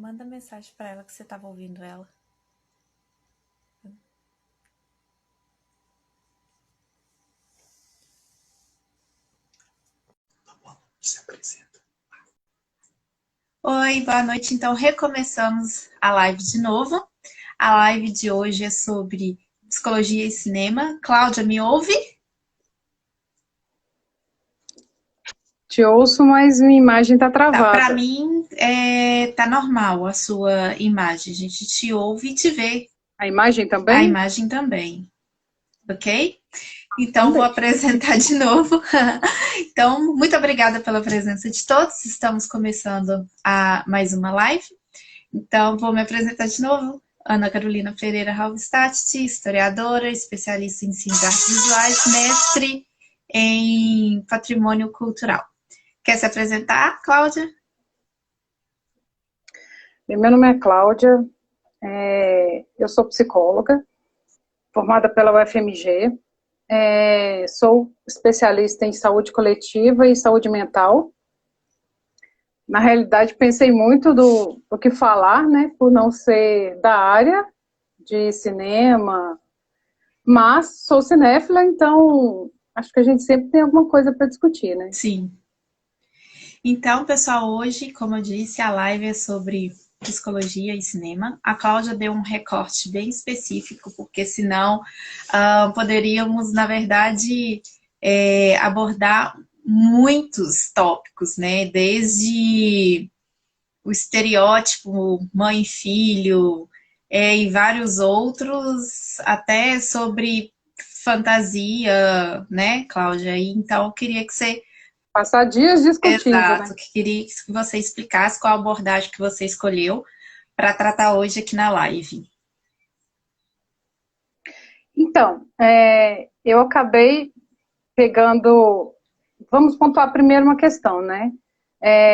Manda mensagem para ela que você estava ouvindo ela. Se apresenta. Oi, boa noite. Então, recomeçamos a live de novo. A live de hoje é sobre psicologia e cinema. Cláudia, me ouve? Te ouço, mas minha imagem está travada. Para mim, tá normal a sua imagem. A gente te ouve e te vê. A imagem também? A imagem também. Ok? Então, vou apresentar de novo. Então, muito obrigada pela presença de todos. Estamos começando mais uma live. Então, vou me apresentar de novo. Ana Carolina Pereira Halvstadt, historiadora, especialista em ciências artes visuais, mestre em patrimônio cultural. Quer se apresentar, Cláudia? Meu nome é Cláudia, eu sou psicóloga, formada pela UFMG, sou especialista em saúde coletiva e saúde mental. Na realidade, pensei muito do que falar, né, por não ser da área de cinema, mas sou cinéfila, então acho que a gente sempre tem alguma coisa para discutir, né? Sim. Então, pessoal, hoje, como eu disse, a live é sobre psicologia e cinema. A Cláudia deu um recorte bem específico, porque senão poderíamos, na verdade, abordar muitos tópicos, né? Desde o estereótipo mãe e filho, e vários outros, até sobre fantasia, né, Cláudia? Então, eu queria que você... Passar dias discutindo, Exato, né? que queria que você explicasse qual a abordagem que você escolheu para tratar hoje aqui na live. Então, eu acabei pegando... Vamos pontuar primeiro uma questão, né?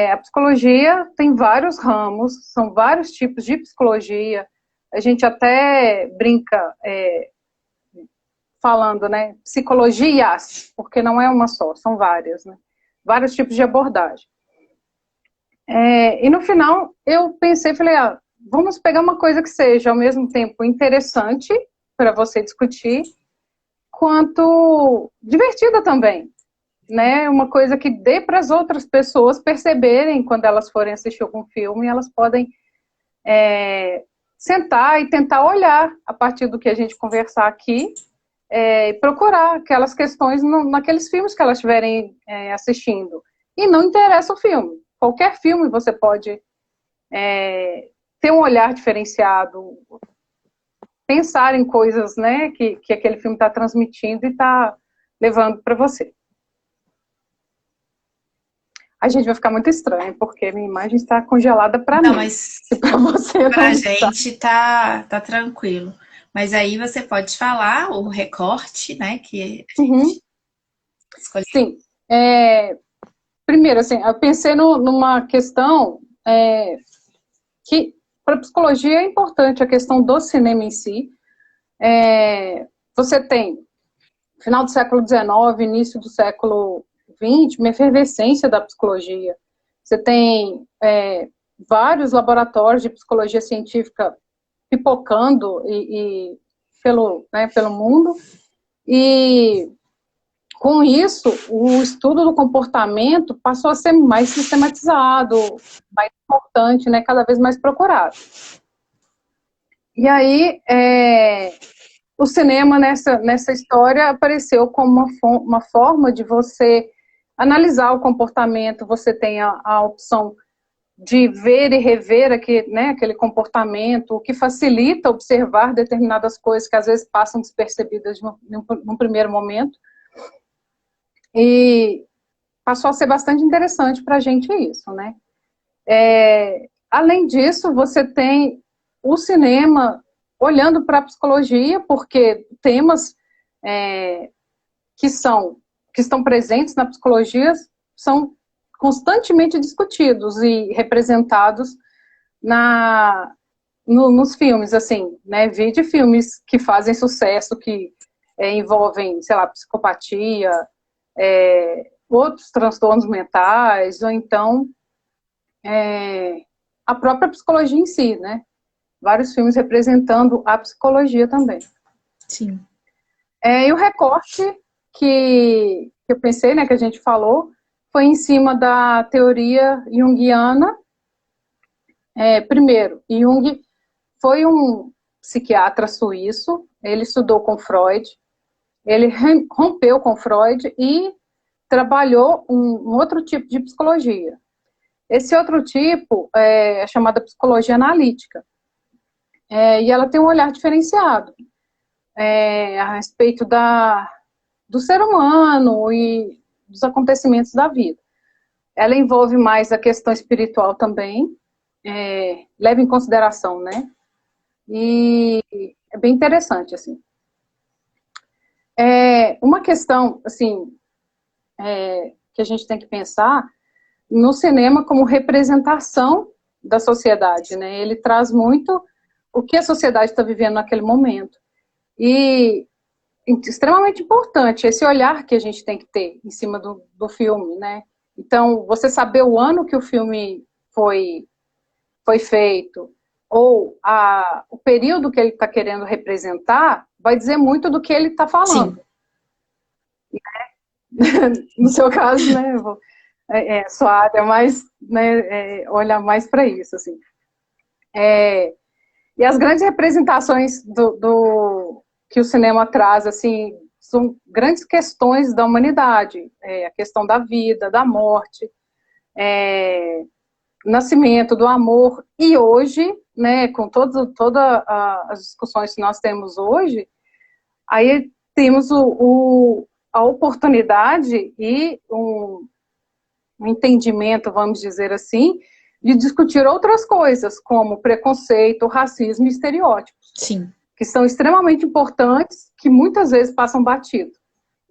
A psicologia tem vários ramos, são vários tipos de psicologia. A gente até brinca falando, né? Psicologias, porque não é uma só, são várias, né? Vários tipos de abordagem. E no final eu pensei, falei, vamos pegar uma coisa que seja ao mesmo tempo interessante para você discutir, quanto divertida também, né? Uma coisa que dê para as outras pessoas perceberem quando elas forem assistir algum filme, elas podem sentar e tentar olhar a partir do que a gente conversar aqui e procurar aquelas questões naqueles filmes que elas estiverem assistindo. E não interessa o filme. Qualquer filme você pode ter um olhar diferenciado, pensar em coisas, né, que aquele filme está transmitindo e está levando para você. A gente vai ficar muito estranho, porque minha imagem está congelada para mim. Mas para você para a não gente tá tranquilo. Mas aí você pode falar o recorte, né, que a gente escolheu. Sim. Primeiro, assim, eu pensei numa questão que para a psicologia é importante, a questão do cinema em si. Você tem, final do século XIX, início do século XX, uma efervescência da psicologia. Você tem vários laboratórios de psicologia científica pipocando pelo mundo, e com isso, o estudo do comportamento passou a ser mais sistematizado, mais importante, né, cada vez mais procurado. E aí, o cinema nessa história apareceu como uma forma de você analisar o comportamento. Você tem a opção de ver e rever aquele comportamento, o que facilita observar determinadas coisas que às vezes passam despercebidas num primeiro momento. E passou a ser bastante interessante para a gente isso, né? Além disso, você tem o cinema olhando para a psicologia, porque temas que estão presentes na psicologia são constantemente discutidos e representados nos filmes, assim, né? Vide filmes que fazem sucesso, que envolvem, sei lá, psicopatia, outros transtornos mentais, ou então a própria psicologia em si, né? Vários filmes representando a psicologia também. Sim. E o recorte que eu pensei, né, que a gente falou, foi em cima da teoria junguiana. Primeiro, Jung foi um psiquiatra suíço, ele estudou com Freud, ele rompeu com Freud e trabalhou um outro tipo de psicologia. Esse outro tipo é chamada psicologia analítica. E ela tem um olhar diferenciado a respeito do ser humano e dos acontecimentos da vida. Ela envolve mais a questão espiritual também, leva em consideração, né? E é bem interessante, assim. Uma questão, assim, que a gente tem que pensar no cinema como representação da sociedade, né? Ele traz muito o que a sociedade está vivendo naquele momento. E extremamente importante esse olhar que a gente tem que ter em cima do filme, né? Então, você saber o ano que o filme foi feito, ou o período que ele está querendo representar, vai dizer muito do que ele está falando. No seu caso, né, sua área mais, né, olha mais para isso, assim. E as grandes representações que o cinema traz, assim, são grandes questões da humanidade, a questão da vida, da morte, nascimento, do amor, e hoje, né, com todas as discussões que nós temos hoje, aí temos a oportunidade e um entendimento, vamos dizer assim, de discutir outras coisas, como preconceito, racismo e estereótipos. Sim. Que são extremamente importantes, que muitas vezes passam batido,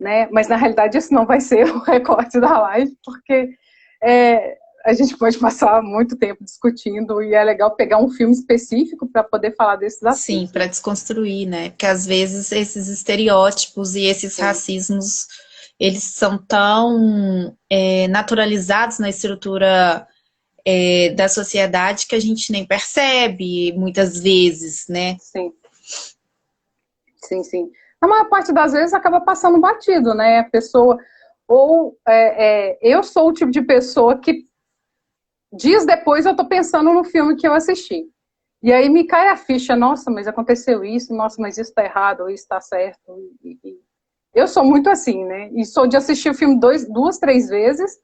né? Mas, na realidade, esse não vai ser o recorte da live, porque a gente pode passar muito tempo discutindo e é legal pegar um filme específico para poder falar desses assuntos. Sim, para desconstruir, né? Porque, às vezes, esses estereótipos e esses racismos, eles são tão naturalizados na estrutura da sociedade que a gente nem percebe, muitas vezes, né? Sim. Sim, sim. A maior parte das vezes acaba passando batido, né? A pessoa, ou eu sou o tipo de pessoa que dias depois eu tô pensando no filme que eu assisti. E aí me cai a ficha, nossa, mas aconteceu isso, nossa, mas isso tá errado, ou isso tá certo. Eu sou muito assim, né? E sou de assistir o filme duas, três vezes,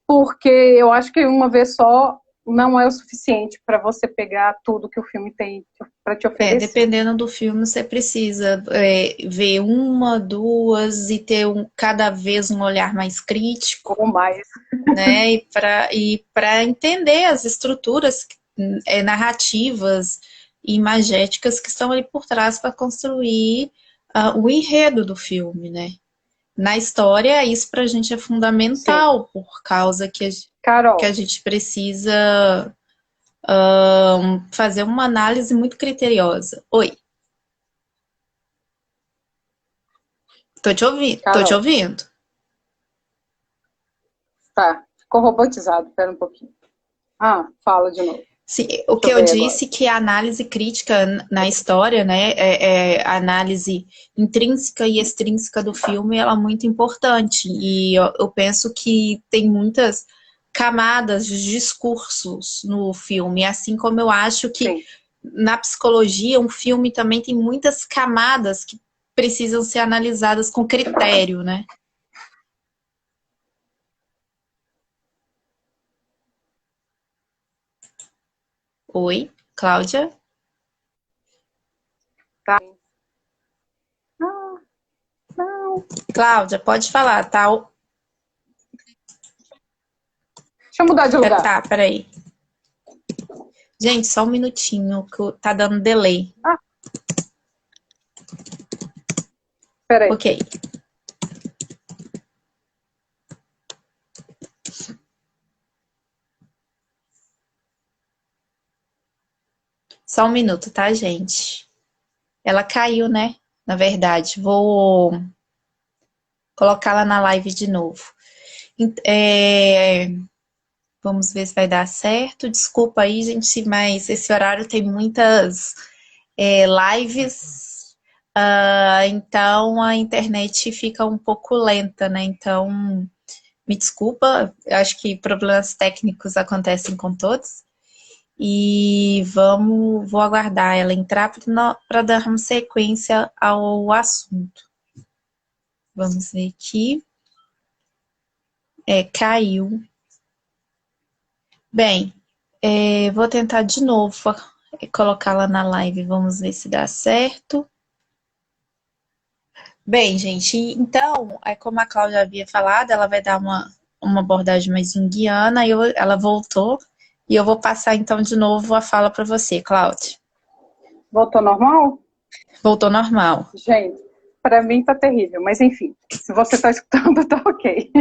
porque eu acho que uma vez só não é o suficiente para você pegar tudo que o filme tem para te oferecer. Dependendo do filme, você precisa ver uma, duas e ter cada vez um olhar mais crítico. Ou mais. Né? E para entender as estruturas narrativas e imagéticas que estão ali por trás para construir o enredo do filme, né? Na história, isso para a gente é fundamental. Sim. Por causa que a gente precisa fazer uma análise muito criteriosa. Oi. Tô te ouvindo. Carol. Tô te ouvindo. Tá, ficou robotizado, espera um pouquinho. Fala de novo. Sim, o que eu disse que a análise crítica na história, né, a análise intrínseca e extrínseca do filme, ela é muito importante. E eu penso que tem muitas camadas de discursos no filme, assim como eu acho que Sim. na psicologia um filme também tem muitas camadas que precisam ser analisadas com critério, né? Oi, Cláudia? Tá. Não. Cláudia, pode falar, tá? Deixa eu mudar de lugar. Tá, peraí. Gente, só um minutinho, que tá dando delay. Peraí. Ok. Só um minuto, tá, gente? Ela caiu, né? Na verdade, vou colocá-la na live de novo. Vamos ver se vai dar certo. Desculpa aí, gente, mas esse horário tem muitas lives, então a internet fica um pouco lenta, né? Então, me desculpa, eu acho que problemas técnicos acontecem com todos. E vou aguardar ela entrar para darmos sequência ao assunto. Vamos ver aqui. Caiu. Bem, vou tentar de novo colocá-la na live. Vamos ver se dá certo. Bem, gente, então, como a Cláudia havia falado, ela vai dar uma abordagem mais junguiana, ela voltou, e eu vou passar então de novo a fala para você, Cláudia. Voltou normal? Voltou normal. Gente, para mim tá terrível, mas enfim, se você tá escutando, tá ok.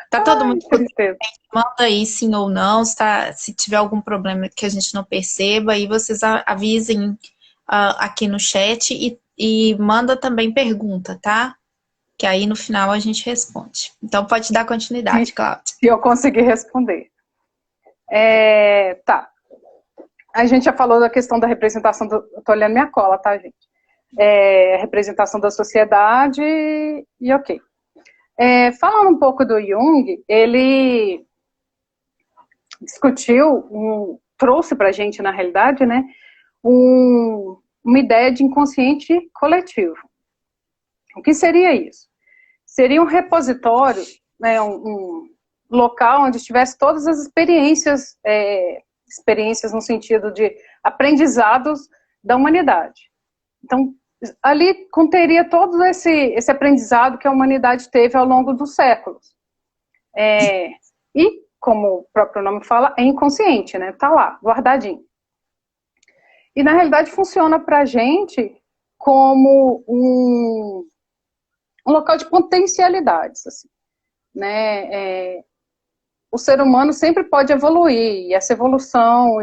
Tá todo mundo tristeza. Manda aí sim ou não, se tiver algum problema que a gente não perceba, aí vocês avisem aqui no chat e manda também pergunta, tá? Que aí no final a gente responde. Então pode dar continuidade, Cláudia. Se eu conseguir responder. Tá. A gente já falou da questão da representação, eu tô olhando minha cola, tá, gente? Representação da sociedade e ok. Falando um pouco do Jung, ele discutiu, trouxe pra gente, na realidade, né, uma ideia de inconsciente coletivo. O que seria isso? Seria um repositório, né, um local onde tivesse todas as experiências no sentido de aprendizados da humanidade. Então, ali conteria todo esse aprendizado que a humanidade teve ao longo dos séculos. E, como o próprio nome fala, é inconsciente, né? Tá lá, guardadinho. E, na realidade, funciona pra gente como um local de potencialidades, assim, né? O ser humano sempre pode evoluir, e essa evolução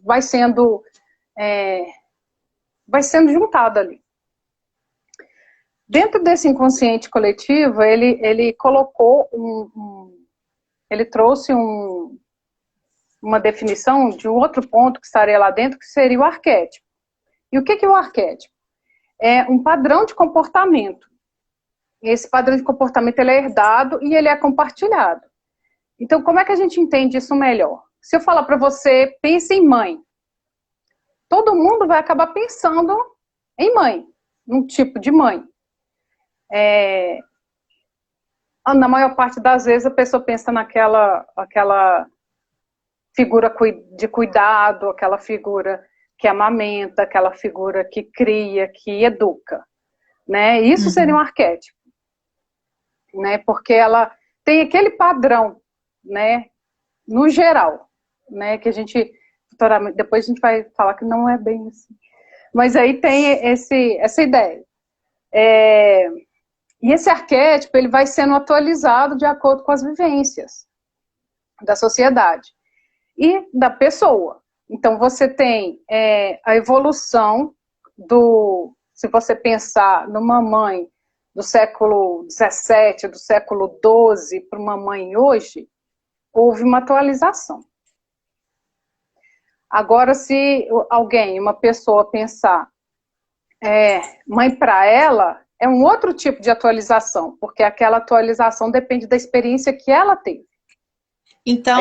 vai sendo juntado ali. Dentro desse inconsciente coletivo, ele colocou ele trouxe uma definição de um outro ponto que estaria lá dentro, que seria o arquétipo. E o que é o arquétipo? É um padrão de comportamento. Esse padrão de comportamento ele é herdado e ele é compartilhado. Então, como é que a gente entende isso melhor? Se eu falar para você, pense em mãe. Todo mundo vai acabar pensando em mãe, num tipo de mãe. Na maior parte das vezes a pessoa pensa aquela figura de cuidado, aquela figura que amamenta, aquela figura que cria, que educa, né? Isso seria um arquétipo, né? Porque ela tem aquele padrão, né? No geral, né? Que a gente depois a gente vai falar que não é bem assim, mas aí tem essa ideia. E esse arquétipo ele vai sendo atualizado de acordo com as vivências da sociedade e da pessoa. Então, você tem a evolução se você pensar numa mãe do século XVII, do século XII, para uma mãe hoje, houve uma atualização. Agora, se uma pessoa pensar mãe para ela, é um outro tipo de atualização, porque aquela atualização depende da experiência que ela teve. Então,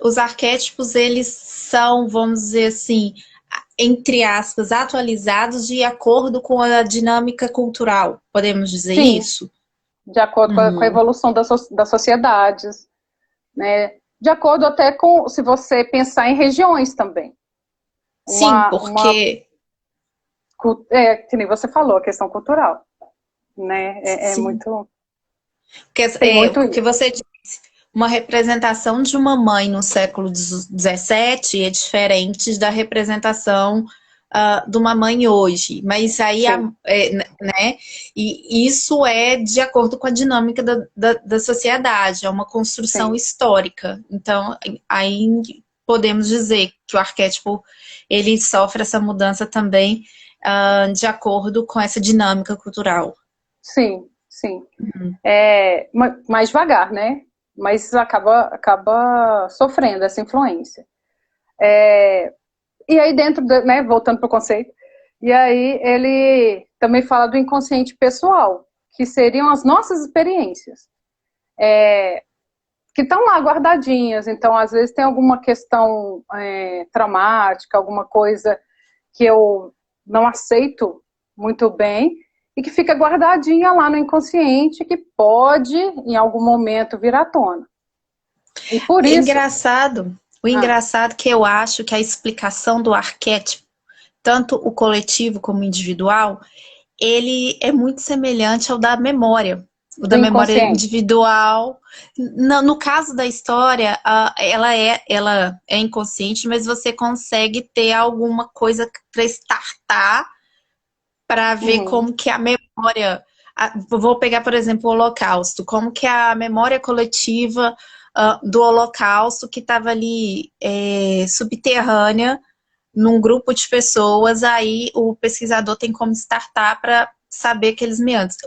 os arquétipos, eles são, vamos dizer assim, entre aspas, atualizados de acordo com a dinâmica cultural, podemos dizer Sim, isso? De acordo com a evolução das sociedades, né? De acordo até com, se você pensar em regiões também. Sim, porque... que nem você falou, a questão cultural, né? Muito... Porque você disse, uma representação de uma mãe no século XVII é diferente da representação de uma mãe hoje. Mas aí, né? E isso é de acordo com a dinâmica da sociedade, é uma construção histórica. Então, aí podemos dizer que o arquétipo ele sofre essa mudança também de acordo com essa dinâmica cultural. Sim. Mais devagar, né? mas acaba sofrendo essa influência. E aí dentro, né, voltando para o conceito, e aí ele também fala do inconsciente pessoal, que seriam as nossas experiências, que estão lá guardadinhas. Então, às vezes tem alguma questão traumática, alguma coisa que eu não aceito muito bem, e que fica guardadinha lá no inconsciente, que pode, em algum momento, vir à tona. E por isso... O engraçado é que eu acho que a explicação do arquétipo, tanto o coletivo como o individual, ele é muito semelhante ao da memória. O da memória individual. No caso da história, ela é inconsciente, mas você consegue ter alguma coisa para startar, para ver como que a memória... Vou pegar, por exemplo, o Holocausto. Como que a memória coletiva do Holocausto, que estava ali subterrânea, num grupo de pessoas, aí o pesquisador tem como startar para saber aqueles meandros.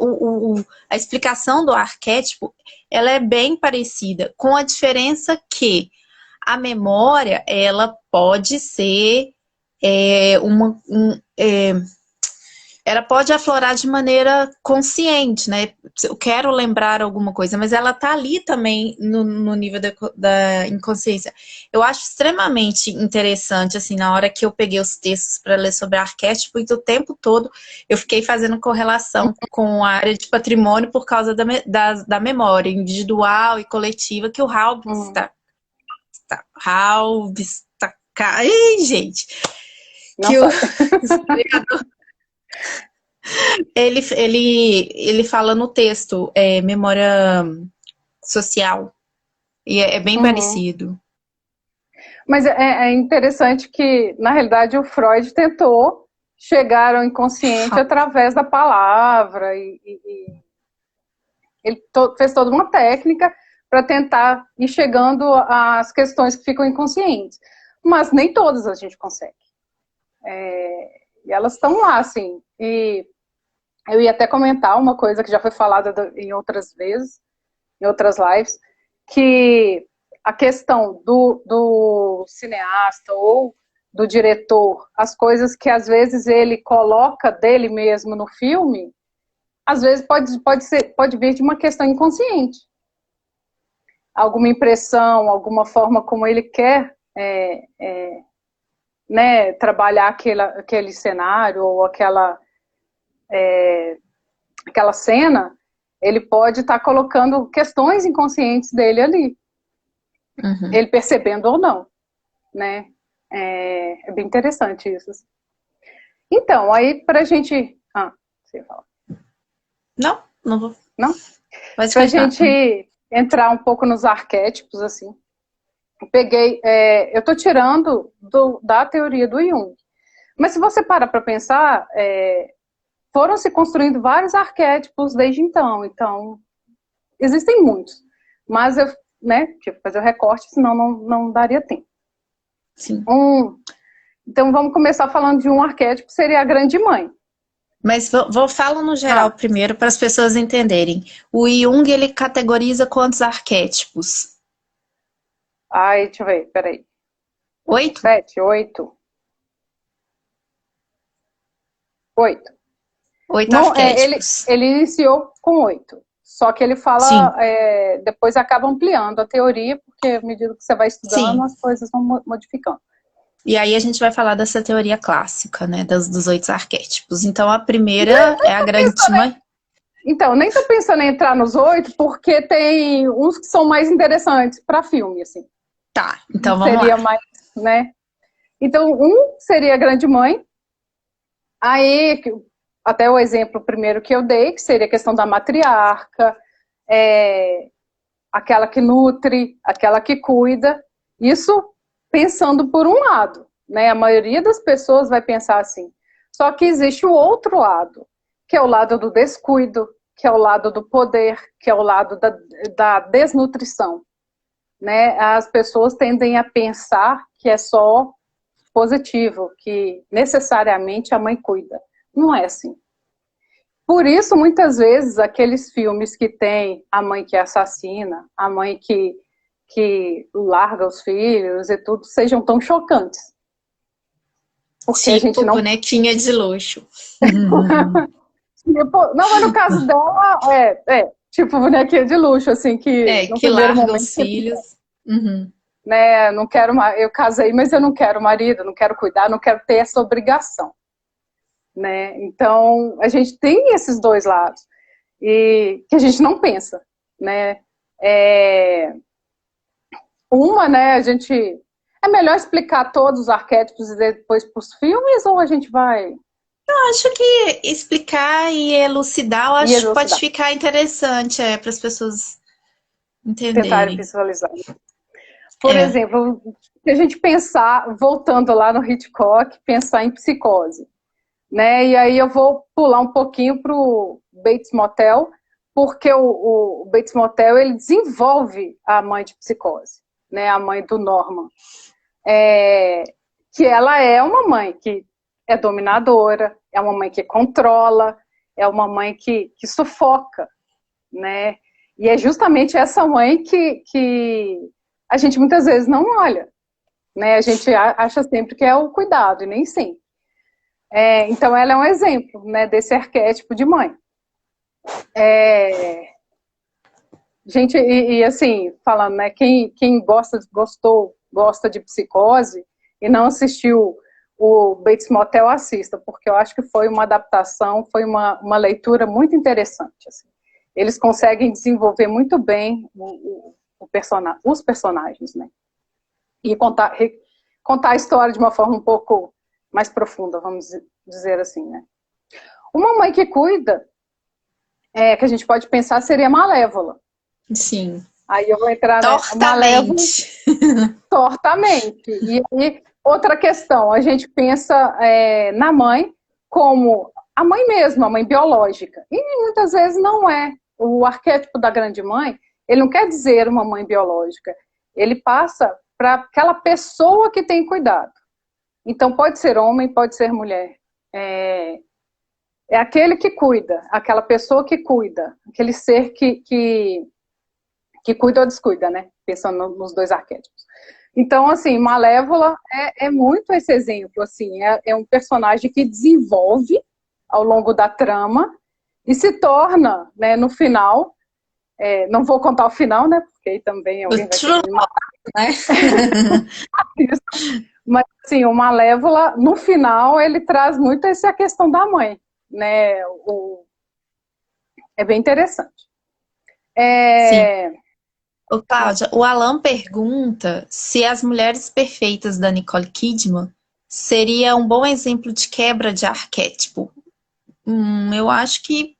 A explicação do arquétipo, ela é bem parecida, com a diferença que a memória, ela pode ser ela pode aflorar de maneira consciente, né? Eu quero lembrar alguma coisa, mas ela tá ali também no nível da inconsciência. Eu acho extremamente interessante, assim, na hora que eu peguei os textos para ler sobre arquétipo, e o tempo todo eu fiquei fazendo correlação com a área de patrimônio por causa da memória individual e coletiva que o Ai, gente! Não que o historiador... Ele fala no texto, memória social, e é bem parecido. Mas é interessante que, na realidade, o Freud tentou chegar ao inconsciente através da palavra, e ele fez toda uma técnica para tentar ir chegando às questões que ficam inconscientes. Mas nem todas a gente consegue. E elas estão lá, assim, e eu ia até comentar uma coisa que já foi falada em outras vezes, em outras lives, que a questão do cineasta ou do diretor, as coisas que às vezes ele coloca dele mesmo no filme, às vezes pode vir de uma questão inconsciente. Alguma impressão, alguma forma como ele quer né, trabalhar aquele cenário ou aquela cena, ele pode estar colocando questões inconscientes dele ali. Ele percebendo ou não, né? É bem interessante isso. Então, aí pra gente... você fala. Não vou. Não? Pra gente entrar um pouco nos arquétipos, assim. Eu tô tirando da teoria do Jung. Mas se você para pensar, foram se construindo vários arquétipos desde então. Então, existem muitos. Mas eu, né, tive que fazer o recorte, senão não daria tempo. Sim. Então, vamos começar falando de um arquétipo, seria a grande mãe. Mas vou falar no geral primeiro, para as pessoas entenderem. O Jung, ele categoriza quantos arquétipos? Deixa eu ver, peraí. 8? 7, 8. 8. 8 arquétipos. Ele iniciou com 8. Só que ele fala, depois acaba ampliando a teoria, porque à medida que você vai estudando, as coisas vão modificando. E aí a gente vai falar dessa teoria clássica, né, dos 8 arquétipos. Então a primeira é a grande mãe. Então, nem tô pensando em entrar nos 8, porque tem uns que são mais interessantes para filme, assim. Tá, então vamos lá. Seria mais, né? Então, seria a grande mãe. Aí, até o exemplo primeiro que eu dei, que seria a questão da matriarca, aquela que nutre, aquela que cuida. Isso pensando por um lado, né? A maioria das pessoas vai pensar assim. Só que existe o outro lado, que é o lado do descuido, que é o lado do poder, que é o lado da desnutrição, né? As pessoas tendem a pensar que é só positivo, que necessariamente a mãe cuida. Não é assim. Por isso, muitas vezes, aqueles filmes que tem a mãe que assassina, a mãe que larga os filhos e tudo, sejam tão chocantes. Porque a gente Tipo não... bonequinha de luxo. Não, mas no caso dela, tipo bonequinha de luxo, assim, que no Que primeiro larga momento... os filhos. Uhum. Né, não quero, eu casei, mas eu não quero marido, não quero cuidar, não quero ter essa obrigação. Né? Então, a gente tem esses dois lados, e que a gente não pensa. Né? Né, a gente... É melhor explicar todos os arquétipos e depois para os filmes, ou a gente vai... Acho que explicar e elucidar, eu acho que pode ficar interessante para as pessoas tentarem entenderem. visualizar. Por exemplo, se a gente pensar, voltando lá no Hitchcock, pensar em Psicose, né? E aí eu vou pular um pouquinho para o Bates Motel, porque o Bates Motel, ele desenvolve a mãe de Psicose, né? A mãe do Norman. Que ela é uma mãe que é dominadora, é uma mãe que controla, é uma mãe que sufoca, né? E é justamente essa mãe que a gente muitas vezes não olha, né? A gente acha sempre que é o cuidado, e nem sempre. Então ela é um exemplo, né, desse arquétipo de mãe. Gente, e assim, falando, né, quem gosta de Psicose e não assistiu o Bates Motel, assista, porque eu acho que foi uma adaptação, foi uma leitura muito interessante. Assim. Eles conseguem desenvolver muito bem os personagens, né? E contar a história de uma forma um pouco mais profunda, vamos dizer assim, né? Uma mãe que cuida, que a gente pode pensar, seria Malévola. Sim. Aí eu vou entrar tortamente. Tortamente. E aí, outra questão, a gente pensa na mãe como a mãe mesmo, a mãe biológica. E muitas vezes não é. O arquétipo da grande mãe, ele não quer dizer uma mãe biológica. Ele passa para aquela pessoa que tem cuidado. Então pode ser homem, pode ser mulher. É aquele que cuida, aquela pessoa que cuida, aquele ser que cuida ou descuida, né? Pensando nos dois arquétipos. Então, assim, Malévola é muito esse exemplo, assim, é um personagem que desenvolve ao longo da trama e se torna, né, no final, não vou contar o final, né, porque aí também alguém vai querer me matar, né? Mas, assim, o Malévola, no final, ele traz muito essa questão da mãe, né, é bem interessante. Sim. Ô, Cláudia, o Alan pergunta se As Mulheres Perfeitas da Nicole Kidman seria um bom exemplo de quebra de arquétipo. Eu acho que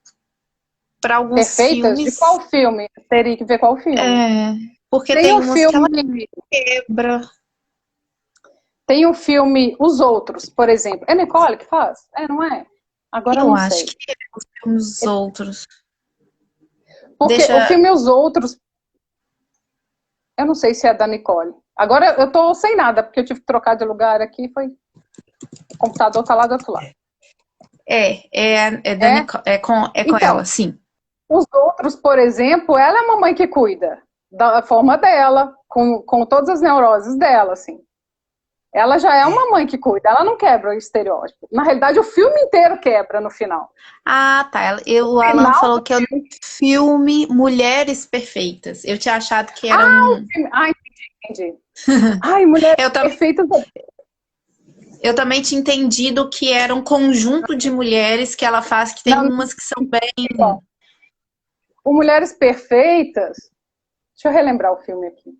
para alguns Perfeitas? filmes... De qual filme? Teria que ver qual filme. Porque tem um umas filme que ela quebra. Tem um filme Os Outros, por exemplo. É Nicole que faz? Não é? Agora eu não sei. Eu acho que é os filmes outros. Porque o filme Os Outros, eu não sei se é da Nicole. Agora eu tô sem nada, porque eu tive que trocar de lugar aqui, o computador tá lá do outro lado. Da Nicole, com então, ela, sim. Os Outros, por exemplo, ela é uma mãe que cuida da forma dela, com todas as neuroses dela, assim. Ela já é uma mãe que cuida, ela não quebra o estereótipo. Na realidade, o filme inteiro quebra no final. Ah, tá. O Alan falou que é o filme Mulheres Perfeitas. Eu tinha achado que era entendi. Ai, Mulheres Perfeitas. Eu também tinha entendido que era um conjunto de mulheres que ela faz, que tem umas que são bem... O Mulheres Perfeitas... Deixa eu relembrar o filme aqui.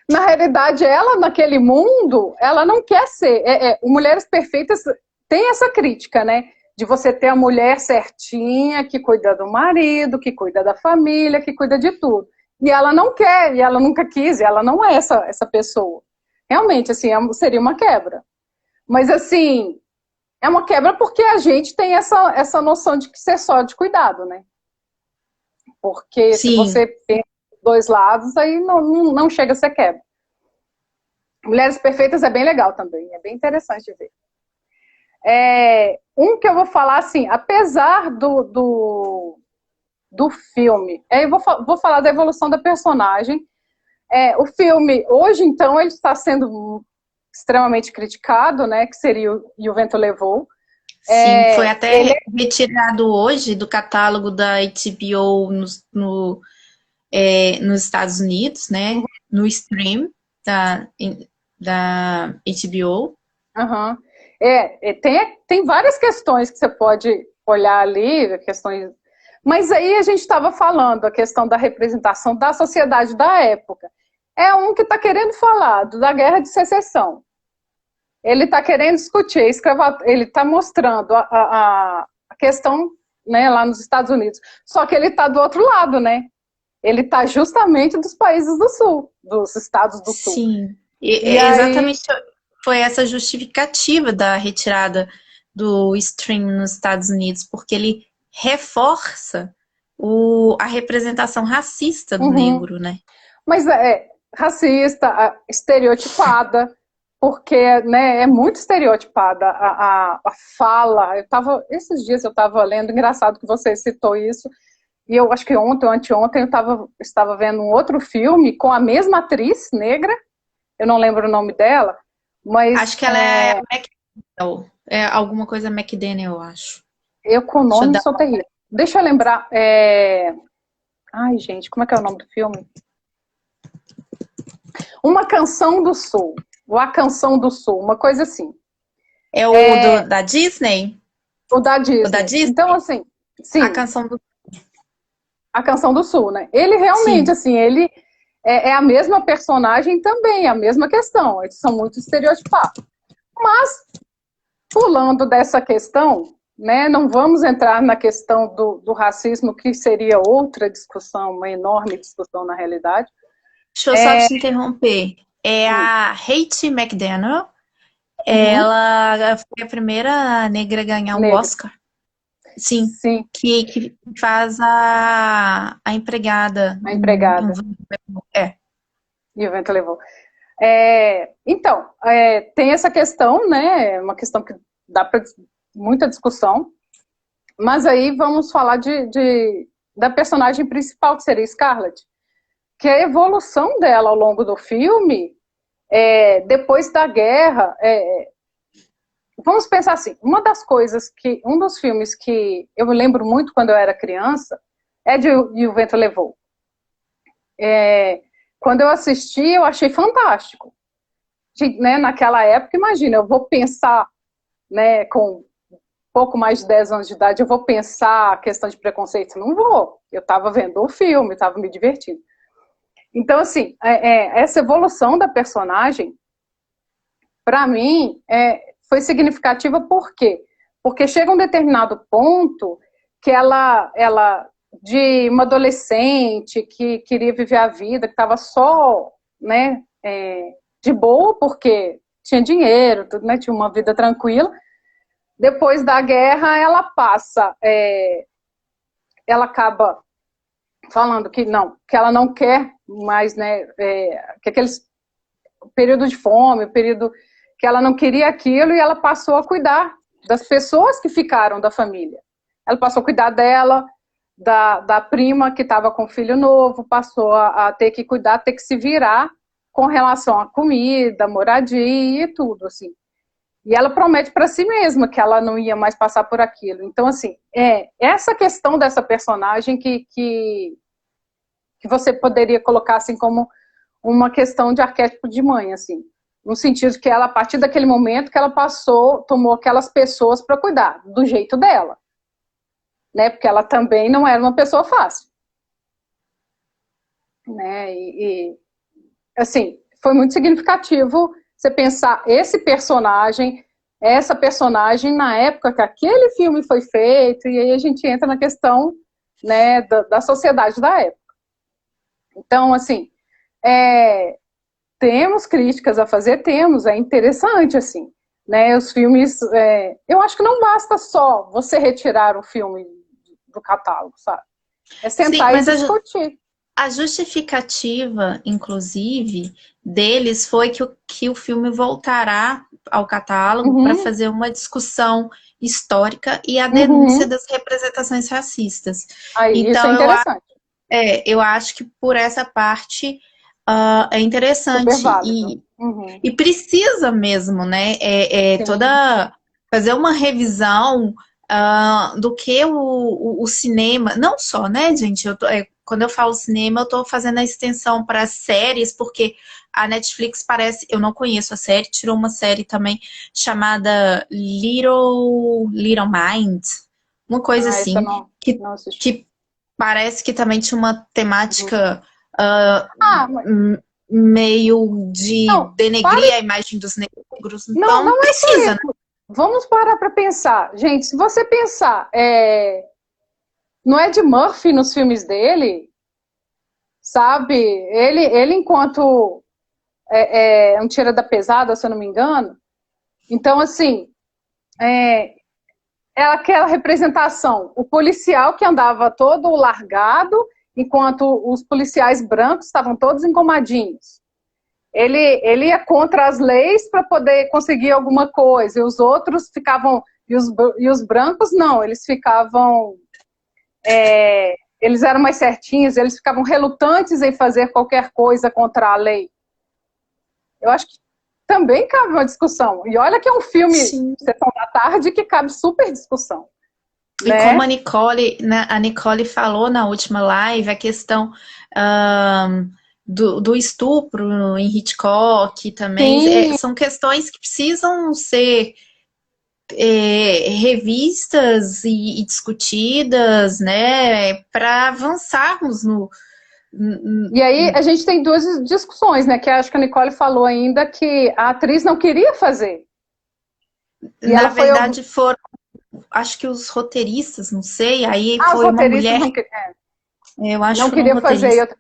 Na realidade, ela, naquele mundo, ela não quer ser... O Mulheres Perfeitas tem essa crítica, né? De você ter a mulher certinha, que cuida do marido, que cuida da família, que cuida de tudo. E ela não quer, e ela nunca quis, e ela não é essa pessoa. Realmente, assim, seria uma quebra. Mas, assim, é uma quebra porque a gente tem essa noção de que ser só de cuidado, né? Porque se você pensa dos dois lados, aí não chega a ser quebra. Mulheres Perfeitas é bem legal também, é bem interessante de ver. Um que eu vou falar assim, apesar do filme, eu vou falar da evolução da personagem. O filme, hoje, então, ele está sendo extremamente criticado, né? Que seria E o Vento Levou. Sim, foi até retirado hoje do catálogo da HBO nos Estados Unidos, né? No stream da HBO. Uhum. Tem várias questões que você pode olhar ali, questões. Mas aí a gente estava falando a questão da representação da sociedade da época. É um que está querendo falar da Guerra de Secessão. Ele está querendo discutir, ele está mostrando a questão, né, lá nos Estados Unidos. Só que ele está do outro lado, né? Ele está justamente dos países do Sul, dos estados do Sul. Sim, exatamente foi essa justificativa da retirada do stream nos Estados Unidos, porque ele reforça a representação racista do negro, né? Mas racista, estereotipada, porque, né, é muito estereotipada a fala. Esses dias eu estava lendo, engraçado que você citou isso, e eu acho que ontem ou anteontem eu estava vendo um outro filme com a mesma atriz negra, eu não lembro o nome dela, mas... Acho que ela é McDaniel, alguma coisa McDaniel, eu acho. Eu com o nome sou terrível. Deixa eu lembrar, ai, gente, como é que é o nome do filme? Uma Canção do Sul, ou A Canção do Sul, uma coisa assim. É o da Disney? O da Disney. O da Disney? Então, assim, sim. A Canção do A Canção do Sul, né? Ele realmente, assim, ele é a mesma personagem também, a mesma questão. Eles são muito estereotipados. Mas, pulando dessa questão, né, não vamos entrar na questão do racismo, que seria outra discussão, uma enorme discussão na realidade. Deixa eu só te interromper. A Hattie McDaniel, ela foi a primeira negra a ganhar um Oscar. Sim. Que faz a empregada. A empregada. E o Vento Levou. Então, tem essa questão, né? Uma questão que dá para muita discussão. Mas aí vamos falar da personagem principal, que seria Scarlett. Que a evolução dela ao longo do filme, depois da guerra, vamos pensar assim, um dos filmes que eu me lembro muito quando eu era criança, E o Vento Levou. Quando eu assisti, eu achei fantástico. Né, naquela época, imagina, eu vou pensar, né, com pouco mais de 10 anos de idade, eu vou pensar a questão de preconceito? Não vou. Eu estava vendo o filme, estava me divertindo. Então, assim, essa evolução da personagem, para mim, foi significativa por quê? Porque chega um determinado ponto que ela de uma adolescente que queria viver a vida, que estava só, né, de boa, porque tinha dinheiro, tudo, né, tinha uma vida tranquila. Depois da guerra, ela acaba falando que ela não quer mais, né, que aqueles período de fome, o período que ela não queria aquilo, e ela passou a cuidar das pessoas que ficaram da família. Ela passou a cuidar dela, da prima que estava com filho novo, passou a ter que cuidar, ter que se virar com relação à comida, moradia e tudo, assim. E ela promete para si mesma que ela não ia mais passar por aquilo. Então, assim, essa questão dessa personagem que você poderia colocar assim como uma questão de arquétipo de mãe, assim, no sentido que ela, a partir daquele momento que ela tomou aquelas pessoas para cuidar, do jeito dela, né? Porque ela também não era uma pessoa fácil, né? E assim, foi muito significativo você pensar essa personagem na época que aquele filme foi feito, e aí a gente entra na questão, né, da sociedade da época. Então, assim, temos críticas a fazer, é interessante, assim, né, os filmes, eu acho que não basta só você retirar o filme do catálogo, sabe? É sentar e discutir. A justificativa, inclusive, deles foi que o filme voltará ao catálogo para Uhum, fazer uma discussão histórica e a denúncia uhum. das representações racistas. Aí, isso é Então, interessante, eu acho que por essa parte é super interessante válido. Uhum, e precisa mesmo, né? sim. Fazer uma revisão do que o cinema, não só, né, gente? Quando eu falo cinema, eu estou fazendo a extensão para séries, porque a Netflix parece, eu não conheço a série, tirou uma série também chamada Little Mind, uma coisa Ah, esse eu assim, que, não assisti. que parece que também tinha uma Uhum. temática ah, Ah, mas, meio de não, denegrir pare, a imagem dos negros, não, então não é só precisa, né? isso. Vamos parar para pensar. Gente, se você pensar, no Ed Murphy nos filmes dele, sabe? Ele enquanto é um tira da pesada, se eu não me engano. Então, assim, é, é aquela representação. O policial que andava todo largado, enquanto os policiais brancos estavam todos engomadinhos. Ele ia contra as leis para poder conseguir alguma coisa, e os outros ficavam. E os brancos não, eles ficavam. Eles eram mais certinhos, eles ficavam relutantes em fazer qualquer coisa contra a lei. Eu acho que também cabe uma discussão. E olha que é um filme, Sim. Sessão da Tarde, que cabe super discussão, E como a né? Nicole, né, a Nicole falou na última live, a questão ahn, do estupro em Hitchcock também, Sim, são questões que precisam ser revistas e discutidas, né, para avançarmos no. e aí a gente tem duas discussões, né? Que acho que a Nicole falou ainda que a atriz não queria fazer. E Na ela foi. verdade, foram, acho que os roteiristas, não sei, aí Ah, os foi uma roteiristas mulher, não, eu acho não que foram queria fazer. roteiristas.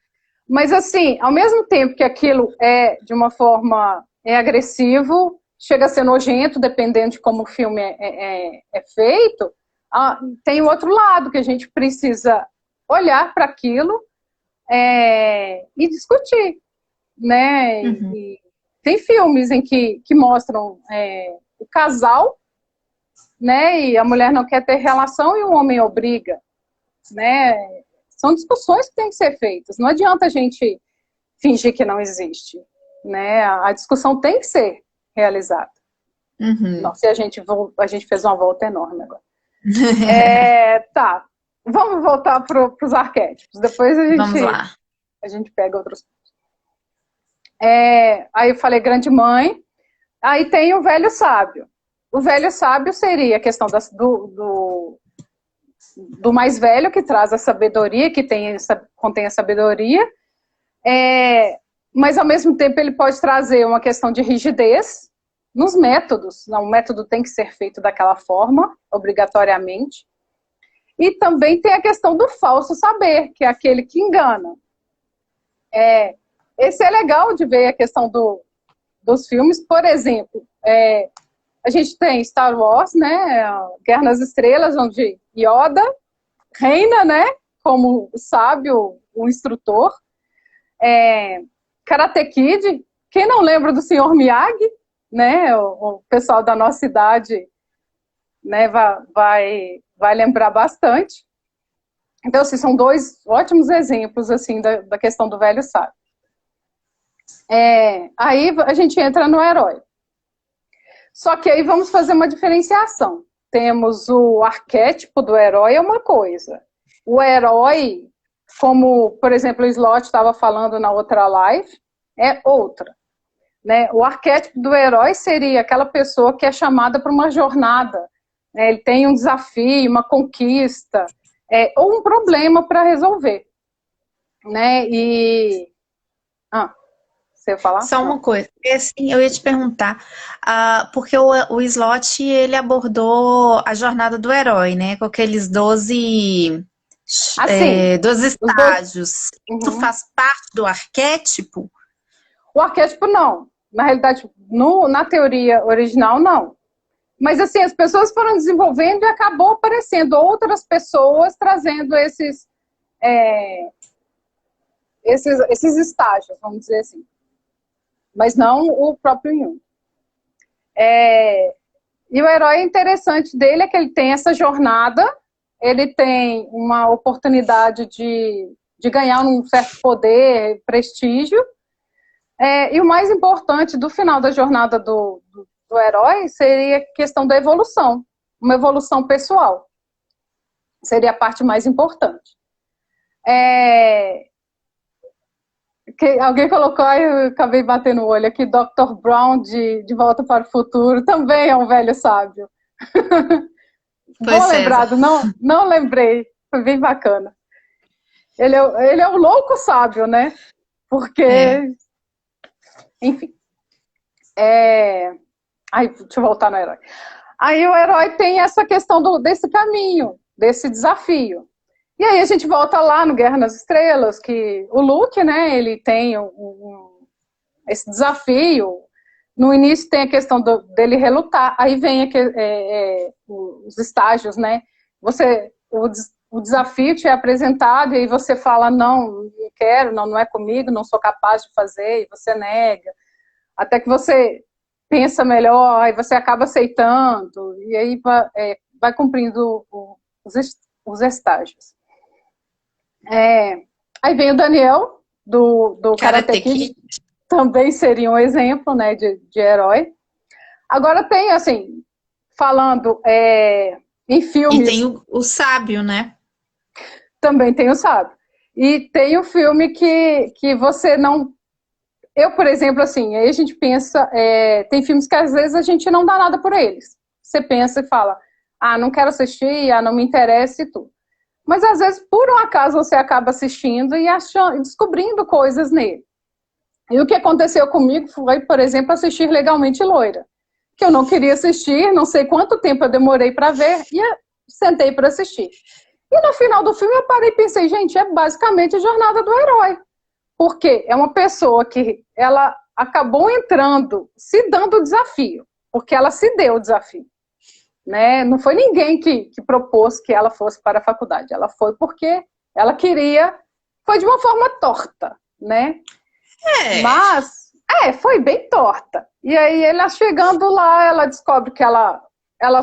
Mas assim, ao mesmo tempo que aquilo é de uma forma agressivo, chega a ser nojento, dependendo de como o filme é feito, tem o outro lado que a gente precisa olhar para aquilo e discutir, né? Uhum. Tem filmes em que mostram o casal, né? E a mulher não quer ter relação e o homem obriga, né? São discussões que têm que ser feitas. Não adianta a gente fingir que não existe, né? A discussão tem que ser realizada. Uhum. Nossa, e a gente fez uma volta enorme agora. Tá, vamos voltar para os arquétipos. Depois Vamos lá. a gente pega outros. Aí eu falei grande mãe. Aí tem o velho sábio. O velho sábio seria a questão do mais velho que traz a sabedoria, contém a sabedoria, mas ao mesmo tempo ele pode trazer uma questão de rigidez nos métodos. Não, o método tem que ser feito daquela forma, obrigatoriamente. E também tem a questão do falso saber, que é aquele que engana. Esse é legal de ver a questão dos filmes. Por exemplo, a gente tem Star Wars, né? Guerra nas Estrelas, onde Yoda reina, né? Como o sábio, o instrutor. Karate Kid, quem não lembra do Senhor Miyagi, né? O pessoal da nossa idade, né, vai lembrar bastante. Então, assim, são dois ótimos exemplos assim da questão do velho sábio. Aí a gente entra no herói. Só que aí vamos fazer uma diferenciação. Temos o arquétipo do herói é uma coisa. O herói, como, por exemplo, o Slot estava falando na outra live, é outra. Né? O arquétipo do herói seria aquela pessoa que é chamada para uma jornada. Né? Ele tem um desafio, uma conquista, ou um problema para resolver. Né? Você ia falar? Só Não. uma coisa, assim, eu ia te perguntar, porque o Slot, ele abordou a jornada do herói, né, com aqueles 12 os dois. estágios. Isso Uhum. faz parte do arquétipo? O arquétipo não. Na realidade, na teoria original, não. Mas assim, as pessoas foram desenvolvendo e acabou aparecendo outras pessoas trazendo esses estágios, vamos dizer assim. Mas não o próprio Jung. E o herói interessante dele é que ele tem essa jornada, ele tem uma oportunidade de ganhar um certo poder, prestígio, e o mais importante do final da jornada do herói seria a questão da evolução, uma evolução pessoal. Seria a parte mais importante. Alguém colocou, eu acabei batendo o olho aqui, Dr. Brown de Volta para o Futuro, também é um velho sábio. Bom lembrado, não lembrei, foi bem bacana. Ele é um louco sábio, né? Porque, enfim. Aí, deixa eu voltar no herói. Aí o herói tem essa questão desse caminho, desse desafio. E aí a gente volta lá no Guerra nas Estrelas, que o Luke, né, ele tem esse desafio. No início tem a questão dele relutar, aí vem os estágios, né? O desafio te é apresentado e aí você fala, não quero, não é comigo, não sou capaz de fazer, e você nega. Até que você pensa melhor, aí você acaba aceitando, e aí vai cumprindo os estágios. Aí vem o Daniel, do Karate Kid, também seria um exemplo, né, de herói. Agora tem, assim, falando em filmes... E tem o sábio, né? Também tem o sábio. E tem o filme que você não... Eu, por exemplo, assim, aí a gente pensa... tem filmes que às vezes a gente não dá nada por eles. Você pensa e fala, não quero assistir, não me interessa e tudo. Mas às vezes, por um acaso, você acaba assistindo e descobrindo coisas nele. E o que aconteceu comigo foi, por exemplo, assistir Legalmente Loira. Que eu não queria assistir, não sei quanto tempo eu demorei para ver, e sentei para assistir. E no final do filme eu parei e pensei, gente, é basicamente a jornada do herói. Porque é uma pessoa que ela acabou entrando, se dando o desafio. Porque ela se deu o desafio. Né? Não foi ninguém que propôs que ela fosse para a faculdade. Ela foi porque ela queria, foi de uma forma torta, né? Mas, foi bem torta. E aí, ela chegando lá, ela descobre que ela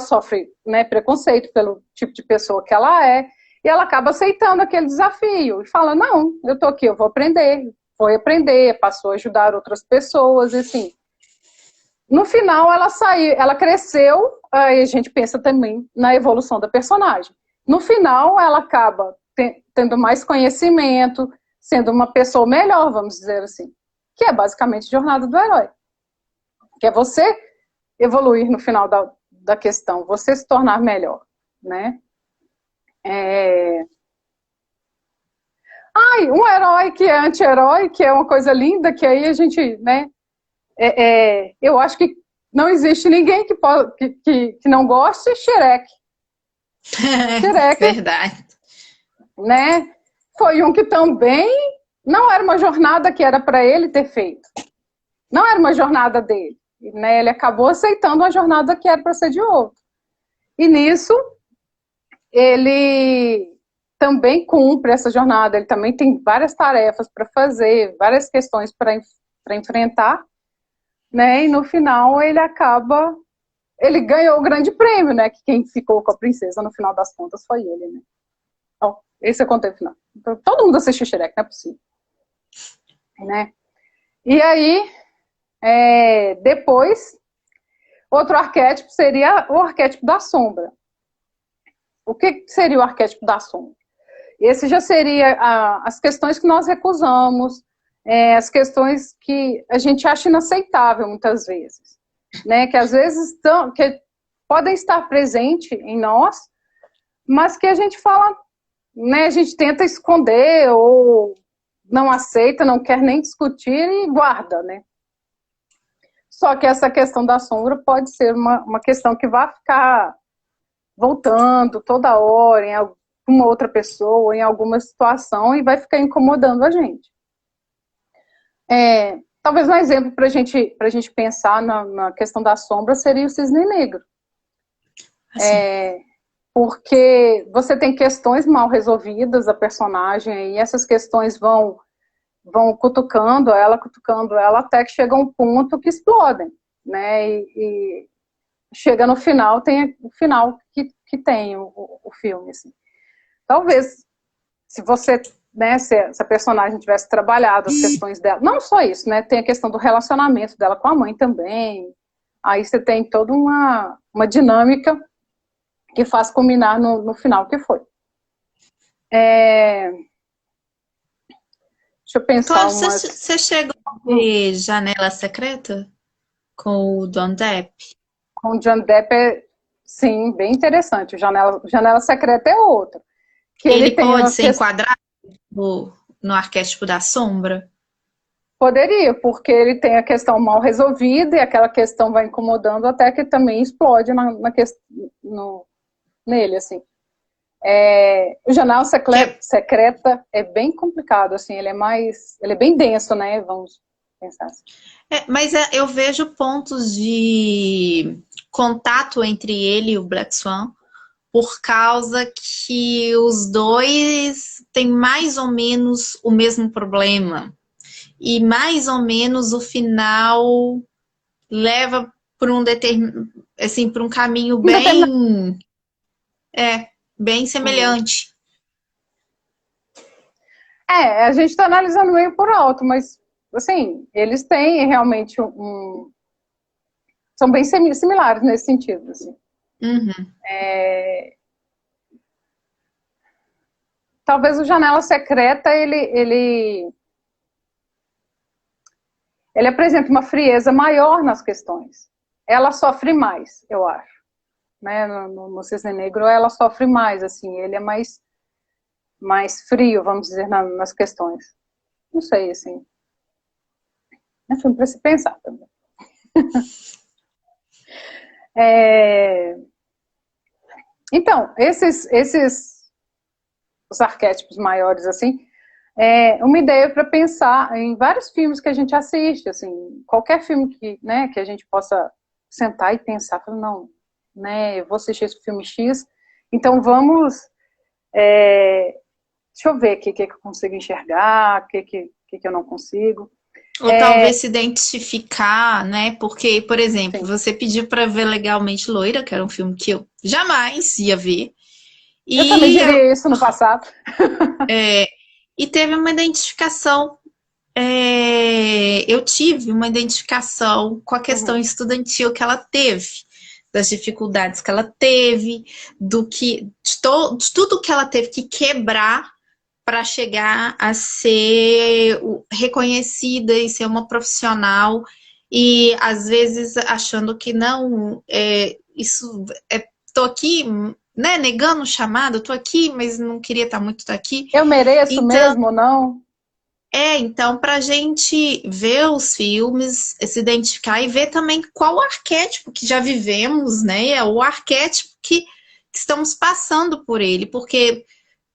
sofre, né, preconceito pelo tipo de pessoa que ela é, e ela acaba aceitando aquele desafio, e fala, não, eu tô aqui, eu vou aprender. Foi aprender, passou a ajudar outras pessoas, e assim... No final, ela cresceu, aí a gente pensa também na evolução da personagem. No final, ela acaba tendo mais conhecimento, sendo uma pessoa melhor, vamos dizer assim. Que é basicamente a jornada do herói. Que é você evoluir no final da questão, você se tornar melhor, né? Um herói que é anti-herói, que é uma coisa linda, que aí a gente, né? Eu acho que não existe ninguém que não goste de Shrek. Shrek, verdade. Né? Foi um que também não era uma jornada que era para ele ter feito. Não era uma jornada dele. Né? Ele acabou aceitando uma jornada que era para ser de outro. E nisso, ele também cumpre essa jornada. Ele também tem várias tarefas para fazer, várias questões para enfrentar. Né? E no final ele ganhou o grande prêmio, né? Que quem ficou com a princesa no final das contas foi ele, né? Então, esse é o conteúdo final. Então, todo mundo assistiu Shrek, não é possível. Né? E aí, depois, outro arquétipo seria o arquétipo da sombra. O que seria o arquétipo da sombra? Esse já seria as questões que nós recusamos, as questões que a gente acha inaceitável muitas vezes, né? Que às vezes que podem estar presentes em nós, mas que a gente fala, né? A gente tenta esconder ou não aceita, não quer nem discutir e guarda, né? Só que essa questão da sombra pode ser uma questão que vai ficar voltando toda hora em alguma outra pessoa, em alguma situação e vai ficar incomodando a gente. Talvez um exemplo para a gente pensar na questão da sombra seria o cisne negro. Porque você tem questões mal resolvidas da personagem e essas questões vão vão cutucando ela, até que chega um ponto que explodem, né? E chega no final, tem o final que tem o filme, assim. Talvez, se você, né, se a personagem tivesse trabalhado as questões dela, não só isso, né? Tem a questão do relacionamento dela com a mãe também. Aí você tem toda uma dinâmica que faz culminar no final que foi. Deixa eu pensar Cláudio, umas... você chegou a ver Janela Secreta com o Don Depp? Com o John Depp, sim, bem interessante. Janela Secreta é outra. Que Ele tem pode umas ser enquadrado no arquétipo da sombra? Poderia, porque ele tem a questão mal resolvida e aquela questão vai incomodando até que também explode nele, assim. O Janela Secreta é bem complicado, assim, ele é bem denso, né, vamos pensar assim. Mas eu vejo pontos de contato entre ele e o Black Swan por causa que os dois têm mais ou menos o mesmo problema. E mais ou menos o final leva por um assim, por um caminho bem semelhante. A gente está analisando meio por alto, mas assim, eles têm realmente são bem similares nesse sentido, assim. Uhum. Talvez o Janela Secreta, ele apresenta uma frieza maior nas questões. Ela sofre mais, eu acho. Né? No Cisne Negro, ela sofre mais, assim, ele é mais frio, vamos dizer, nas questões. Não sei, assim. É filme para se pensar também. Então, os arquétipos maiores, assim, uma ideia para pensar em vários filmes que a gente assiste, assim, qualquer filme que a gente possa sentar e pensar, não, né, eu vou assistir esse filme X, então vamos, deixa eu ver o que eu consigo enxergar, o que eu não consigo. Ou talvez se identificar, né? Porque, por exemplo, Sim. você pediu para ver Legalmente Loira, que era um filme que eu jamais ia ver. Eu também diria isso no passado. E teve uma identificação. Eu tive uma identificação com a questão estudantil que ela teve, das dificuldades que ela teve, de tudo que ela teve que quebrar para chegar a ser reconhecida e ser uma profissional, e às vezes achando que não, tô aqui, né, negando o chamado, tô aqui, mas não queria estar muito aqui. Eu mereço mesmo, não? Então, para a gente ver os filmes, se identificar e ver também qual arquétipo que já vivemos, né? É o arquétipo que estamos passando por ele, porque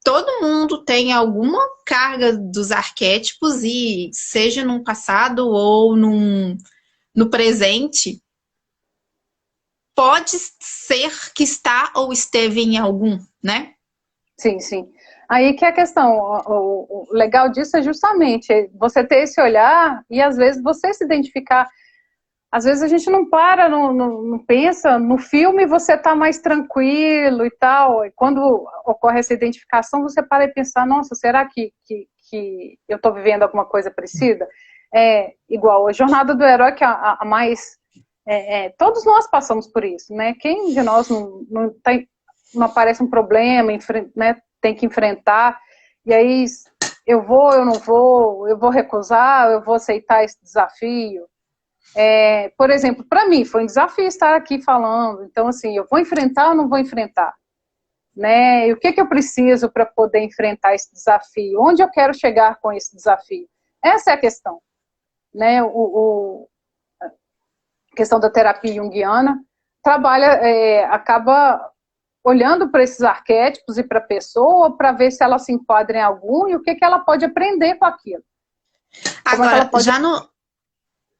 todo mundo tem alguma carga dos arquétipos, e seja no passado ou no presente, pode ser que está ou esteve em algum, né? Sim, sim. Aí que é a questão, o legal disso é justamente você ter esse olhar e às vezes você se identificar. Às vezes a gente não para, não pensa, no filme você está mais tranquilo e tal, e quando ocorre essa identificação você para e pensar, nossa, será que eu estou vivendo alguma coisa parecida? Igual a jornada do herói, que é a mais... todos nós passamos por isso, né? Quem de nós não aparece um problema, né, tem que enfrentar, e aí eu vou recusar, eu vou aceitar esse desafio. Por exemplo, para mim foi um desafio estar aqui falando, então assim, eu vou enfrentar ou não vou enfrentar? Né? E o que eu preciso para poder enfrentar esse desafio? Onde eu quero chegar com esse desafio? Essa é a questão. Né? A questão da terapia junguiana acaba olhando para esses arquétipos e para a pessoa para ver se ela se enquadra em algum e o que ela pode aprender com aquilo. Agora,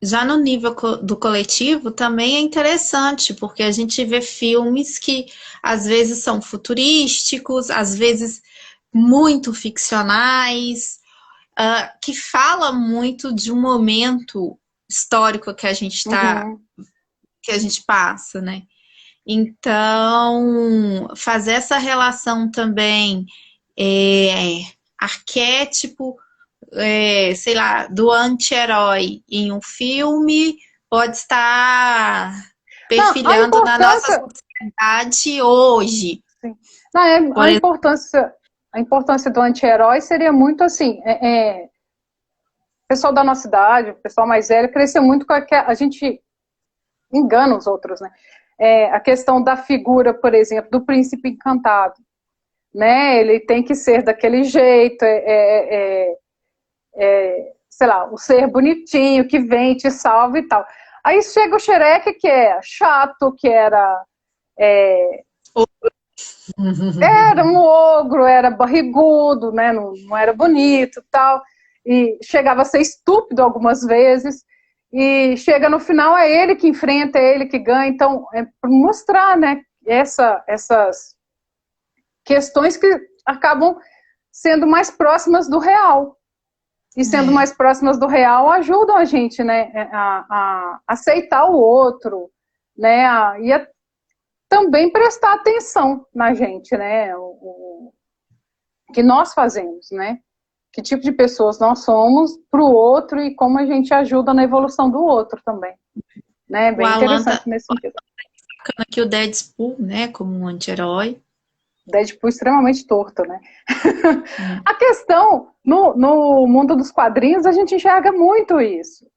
já no nível do coletivo também é interessante, porque a gente vê filmes que às vezes são futurísticos, às vezes muito ficcionais, que fala muito de um momento histórico que a gente que a gente passa, né? Então, fazer essa relação também, arquétipo, sei lá, do anti-herói em um filme, pode estar perfilhando na nossa sociedade hoje. Sim. Não, a importância do anti-herói seria muito assim, o pessoal da nossa idade, o pessoal mais velho, cresceu muito com a gente engana os outros, né? A questão da figura, por exemplo, do príncipe encantado, né? Ele tem que ser daquele jeito, sei lá, o ser bonitinho que vem, te salva e tal. Aí chega o Shrek, que é chato, que era um ogro, era barrigudo, né? Não era bonito e tal, e chegava a ser estúpido algumas vezes, e chega no final, é ele que enfrenta, é ele que ganha. Então, é para mostrar, né, essas questões que acabam sendo mais próximas do real. E sendo mais próximas do real, ajudam a gente, né, a aceitar o outro, né, e também prestar atenção na gente, né, o que nós fazemos, né, que tipo de pessoas nós somos para o outro e como a gente ajuda na evolução do outro também, né, bem interessante nesse sentido. Aqui o Deadpool, né, como um anti-herói. Deadpool extremamente torto, né? A questão, no mundo dos quadrinhos, a gente enxerga muito isso.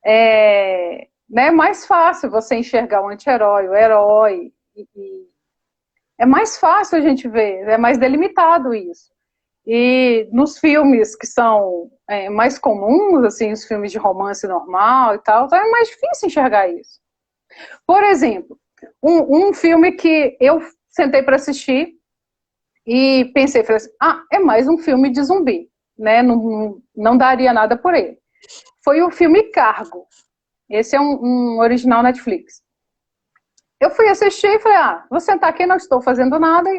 Né, mais fácil você enxergar o anti-herói, o herói, é mais fácil a gente ver, é mais delimitado isso. E nos filmes que são mais comuns, assim, os filmes de romance normal e tal, então é mais difícil enxergar isso. Por exemplo, um filme que eu sentei para assistir e pensei, falei assim, é mais um filme de zumbi, né? Não daria nada por ele. Foi o filme Cargo. Esse é um original Netflix. Eu fui assistir e falei, vou sentar aqui, não estou fazendo nada.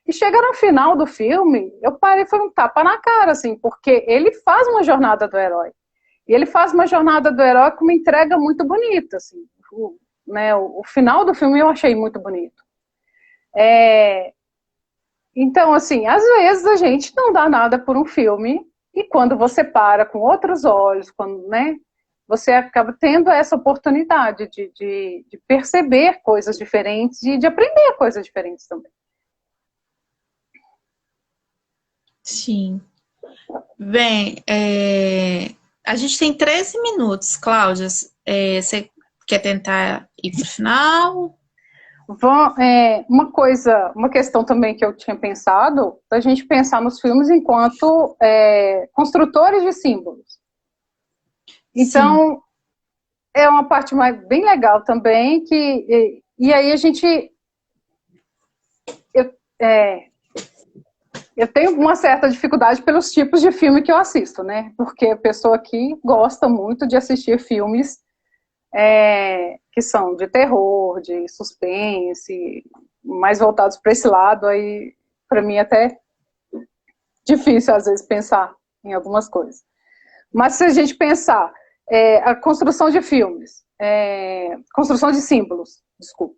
E chega no final do filme, eu parei e foi um tapa na cara, assim, porque ele faz uma jornada do herói. E ele faz uma jornada do herói com uma entrega muito bonita, assim. O final do filme eu achei muito bonito. Então, assim, às vezes a gente não dá nada por um filme, e quando você para com outros olhos, quando, né, você acaba tendo essa oportunidade de perceber coisas diferentes e de aprender coisas diferentes também. Sim. Bem, a gente tem 13 minutos, Cláudia. Você quer tentar ir para o final? Uma questão também que eu tinha pensado, a gente pensar nos filmes enquanto construtores de símbolos. Então, sim, é uma parte bem legal também, e aí a gente... Eu tenho uma certa dificuldade pelos tipos de filme que eu assisto, né? Porque a pessoa aqui gosta muito de assistir filmes que são de terror, de suspense, mais voltados para esse lado, aí para mim é até difícil às vezes pensar em algumas coisas. Mas se a gente pensar a construção de filmes, construção de símbolos, desculpa,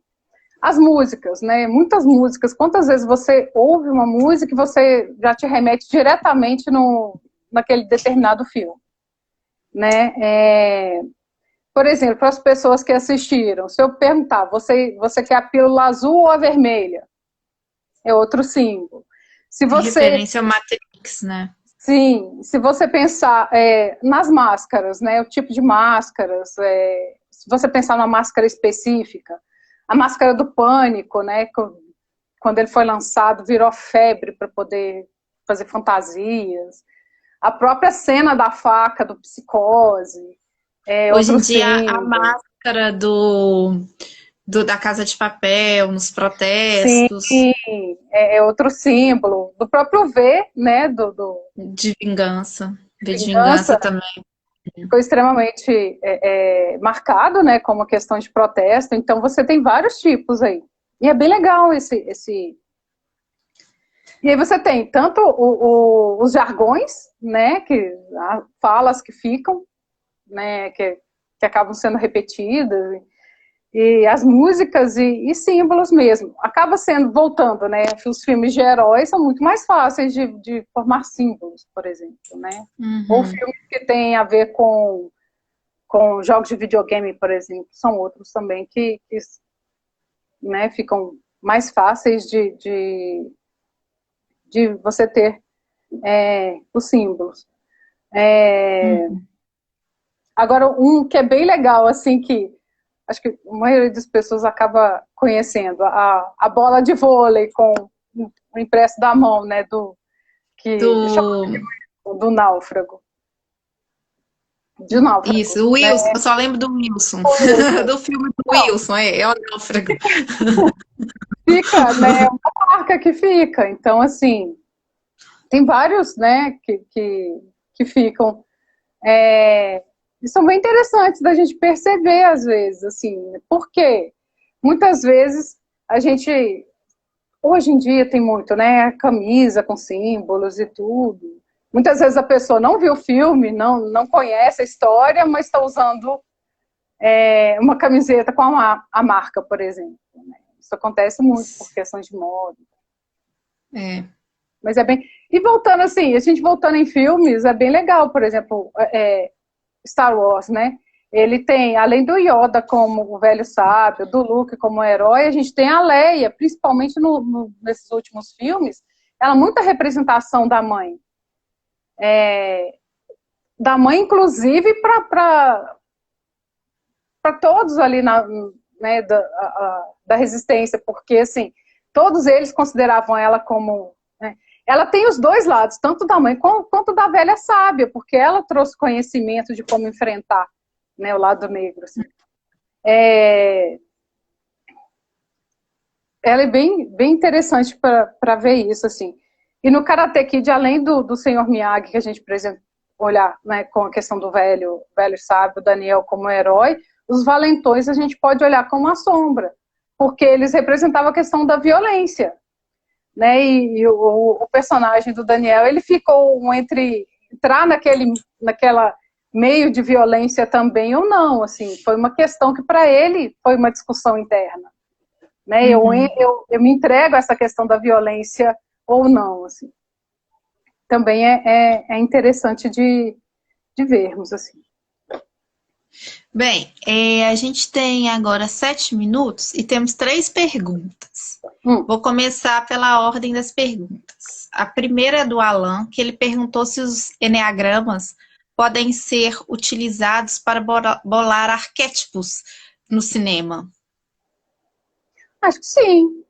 as músicas, né? Muitas músicas, quantas vezes você ouve uma música e você já te remete diretamente naquele determinado filme, né? Por exemplo, para as pessoas que assistiram, se eu perguntar, você quer a pílula azul ou a vermelha? É outro símbolo. Se você... Referência ao Matrix, né? Sim, se você pensar nas máscaras, né, o tipo de máscaras, se você pensar numa máscara específica, a máscara do Pânico, né, quando ele foi lançado, virou febre para poder fazer fantasias, a própria cena da faca do Psicose, hoje em dia a máscara da Casa de Papel, nos protestos. Sim, é outro símbolo. Do próprio V, né? De vingança. V de vingança também. Ficou extremamente marcado, né? Como questão de protesto. Então você tem vários tipos aí. E é bem legal esse E aí você tem tanto os jargões, né, falas que ficam, né, que acabam sendo repetidas, e as músicas e símbolos mesmo. Acaba sendo, voltando, né, os filmes de heróis são muito mais fáceis de formar símbolos, por exemplo, né? Ou filmes que têm a ver com jogos de videogame, por exemplo, são outros também que né, ficam mais fáceis de você ter os símbolos. Agora, um que é bem legal, assim, que acho que a maioria das pessoas acaba conhecendo, a bola de vôlei com o impresso da mão, né, do náufrago. De náufrago. Isso, o Wilson, Né? eu só lembro do Wilson, do filme do Wilson, é o náufrago. Fica, né, uma marca que fica. Então, assim, tem vários, né, que ficam. E são bem interessantes da gente perceber, às vezes, assim, porque muitas vezes a gente, hoje em dia tem muito, né, camisa com símbolos e tudo. Muitas vezes a pessoa não viu o filme, não conhece a história, mas está usando uma camiseta com a marca, por exemplo. Né? Isso acontece muito por questões de moda. Mas é bem... E voltando assim, a gente voltando em filmes, é bem legal, por exemplo, Star Wars, né? Ele tem, além do Yoda como o velho sábio, do Luke como herói, a gente tem a Leia, principalmente nesses últimos filmes, ela muita representação da mãe. Da mãe, inclusive, para todos ali né, da resistência, porque, assim, todos eles consideravam ela como... Né, ela tem os dois lados, tanto da mãe quanto da velha sábia, porque ela trouxe conhecimento de como enfrentar, né, o lado negro. Assim. Ela é bem, bem interessante para ver isso, assim. E no Karate Kid, além do Senhor Miyagi, que a gente precisa olhar, né, com a questão do velho sábio, Daniel como herói, os valentões a gente pode olhar como uma sombra, porque eles representavam a questão da violência. Né, e o personagem do Daniel, ele ficou entre entrar naquela meio de violência também ou não, assim, foi uma questão que para ele foi uma discussão interna, né, eu me entrego a essa questão da violência ou não, assim, também é interessante de vermos, assim. Bem, a gente tem agora 7 minutos e temos 3 perguntas. Vou começar pela ordem das perguntas. A primeira é do Alan, que ele perguntou se os eneagramas podem ser utilizados para bolar arquétipos no cinema. Acho que sim.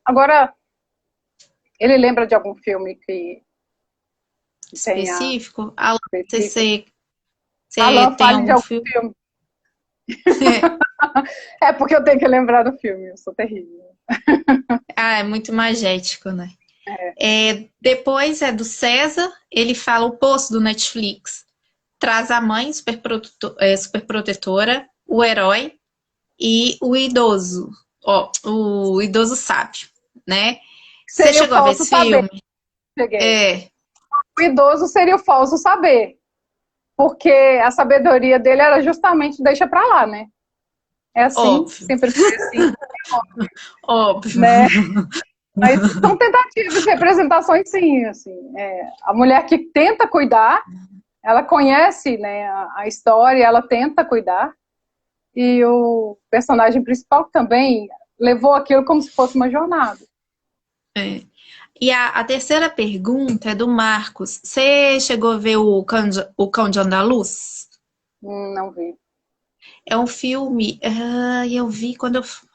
Agora, ele lembra de algum filme que específico? Alan, você Alan, tem algum de algum filme? É porque eu tenho que lembrar do filme, eu sou terrível. É muito magético, né? Depois é do César, ele fala o poço do Netflix. Traz a mãe, super protetora, o herói e o idoso. O idoso sábio, né? Você chegou a ver esse filme? Cheguei. O idoso seria o falso saber. Porque a sabedoria dele era justamente deixa pra lá, né? É assim, óbvio. Sempre foi assim. Óbvio. Né? Mas são tentativas de representações, sim. Assim, a mulher que tenta cuidar, ela conhece, né, a história, ela tenta cuidar. E o personagem principal também levou aquilo como se fosse uma jornada. E a terceira pergunta é do Marcos. Você chegou a ver o Cão de Andaluz? Não vi. É um filme, eu vi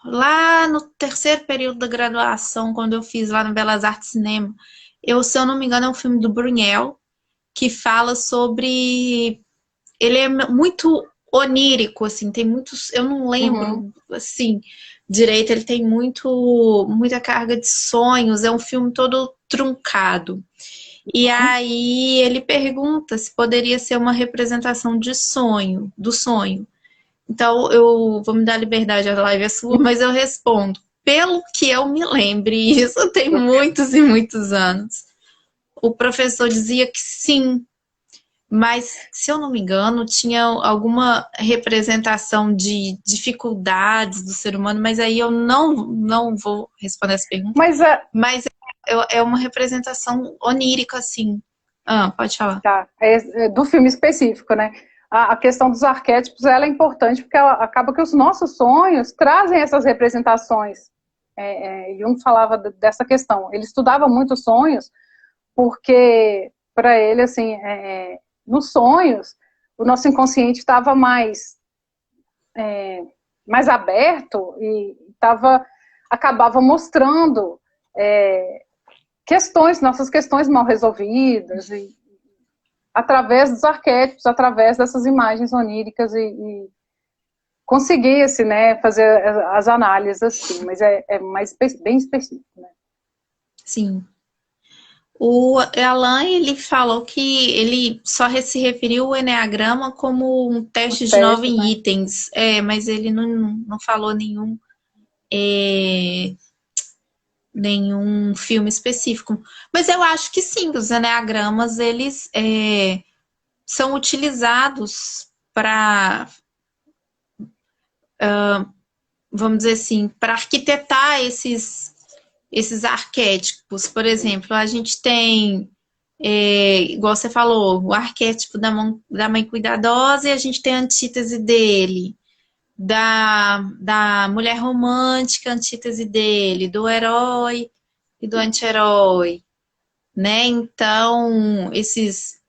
lá no terceiro período da graduação, quando eu fiz lá no Belas Artes Cinema. Se eu não me engano, é um filme do Buñuel, que fala sobre... Ele é muito onírico, assim, tem muitos... Eu não lembro, assim, direito, ele tem muita carga de sonhos, é um filme todo truncado. E aí ele pergunta se poderia ser uma representação do sonho. Então, eu vou me dar liberdade, a live é sua, mas eu respondo. pelo que eu me lembre, isso tem muitos e muitos anos, o professor dizia que sim, mas, se eu não me engano, tinha alguma representação de dificuldades do ser humano, mas aí eu não vou responder essa pergunta. Mas é uma representação onírica, assim. Pode falar. Tá, do filme específico, né? A questão dos arquétipos, ela é importante porque ela acaba que os nossos sonhos trazem essas representações. Jung falava dessa questão. Ele estudava muito os sonhos porque, para ele, assim, nos sonhos, o nosso inconsciente estava mais aberto e acabava mostrando nossas questões mal resolvidas, através dos arquétipos, através dessas imagens oníricas e conseguia-se, né, fazer as análises assim, mas é bem específico, né? Sim. O Alan, ele falou que ele só se referiu ao Eneagrama como um teste de 9 itens, mas ele não falou nenhum filme específico. Mas eu acho que sim, os Eneagramas, eles são utilizados para, vamos dizer assim, para arquitetar esses arquétipos. Por exemplo, a gente tem, igual você falou, o arquétipo da mãe cuidadosa, e a gente tem a antítese dele, da mulher romântica, a antítese dele, do herói e do anti-herói, né? Então, esses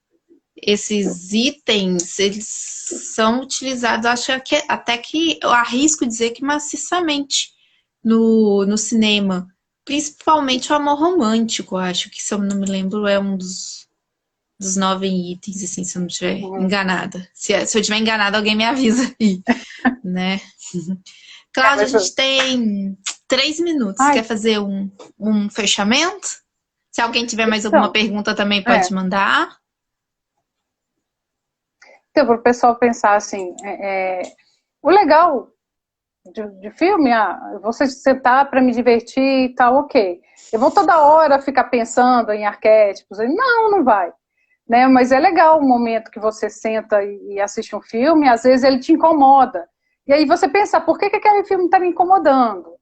itens, eles são utilizados, acho que até que eu arrisco dizer que maciçamente no cinema. Principalmente o amor romântico, acho que, se eu não me lembro, é um dos 9 itens, assim, se eu não estiver enganada. Se eu estiver enganada, alguém me avisa aí, né? Cláudia, a gente tem 3 minutos. Quer fazer um fechamento? Se alguém tiver mais alguma pergunta também pode mandar. Então, para o pessoal pensar assim, o legal de filme, você sentar para me divertir e tal, ok. Eu vou toda hora ficar pensando em arquétipos. Não vai. Né? Mas é legal o momento que você senta e assiste um filme, às vezes ele te incomoda. E aí você pensa, por que aquele filme está me incomodando?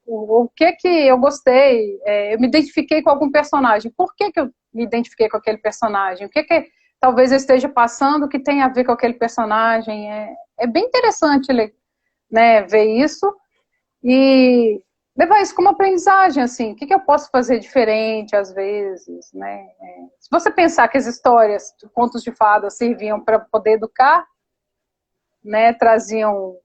O que eu gostei? Eu me identifiquei com algum personagem. Por que eu me identifiquei com aquele personagem? O que talvez eu esteja passando que tem a ver com aquele personagem? É bem interessante, né, ver isso e levar isso como aprendizagem, assim, o que eu posso fazer diferente às vezes, né? Se você pensar que as histórias, contos de fadas serviam para poder educar, né, traziam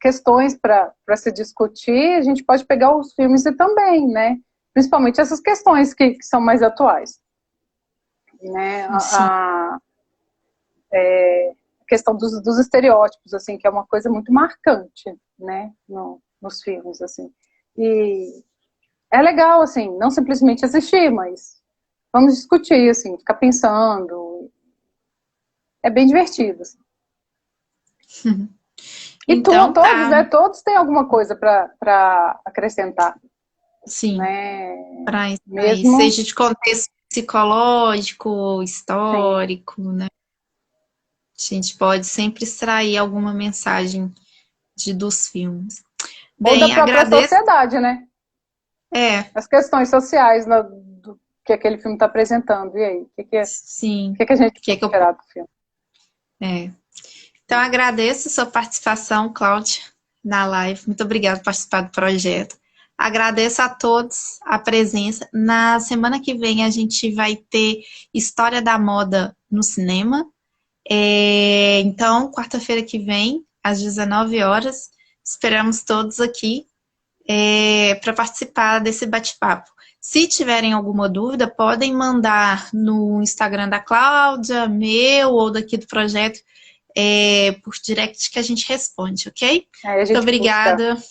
questões para se discutir, a gente pode pegar os filmes e também, né, principalmente essas questões que são mais atuais, né, a questão dos estereótipos, assim, que é uma coisa muito marcante, né, nos filmes, assim. E é legal, assim, não simplesmente assistir, mas vamos discutir, assim, ficar pensando. É bem divertido, assim. E então, todos, né, todos têm alguma coisa para acrescentar. Sim, né? Mesmo... seja de contexto psicológico, histórico, sim, né? A gente pode sempre extrair alguma mensagem dos filmes. Ou da própria sociedade, né? As questões sociais que aquele filme está apresentando. E aí? Sim. O que a gente pode esperar do filme? Então, agradeço a sua participação, Cláudia, na live. Muito obrigada por participar do projeto. Agradeço a todos a presença. Na semana que vem, a gente vai ter História da Moda no cinema. Então, quarta-feira que vem, às 19 horas, esperamos todos aqui para participar desse bate-papo. Se tiverem alguma dúvida, podem mandar no Instagram da Cláudia, meu ou daqui do projeto, por direct que a gente responde, ok? Muito obrigada. Busca.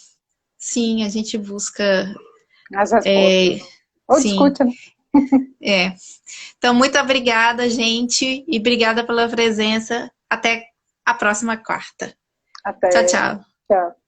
Sim, a gente busca as respostas. Ou discute, né? Então, muito obrigada, gente, e obrigada pela presença. Até a próxima quarta. Até. Tchau, tchau. Tchau.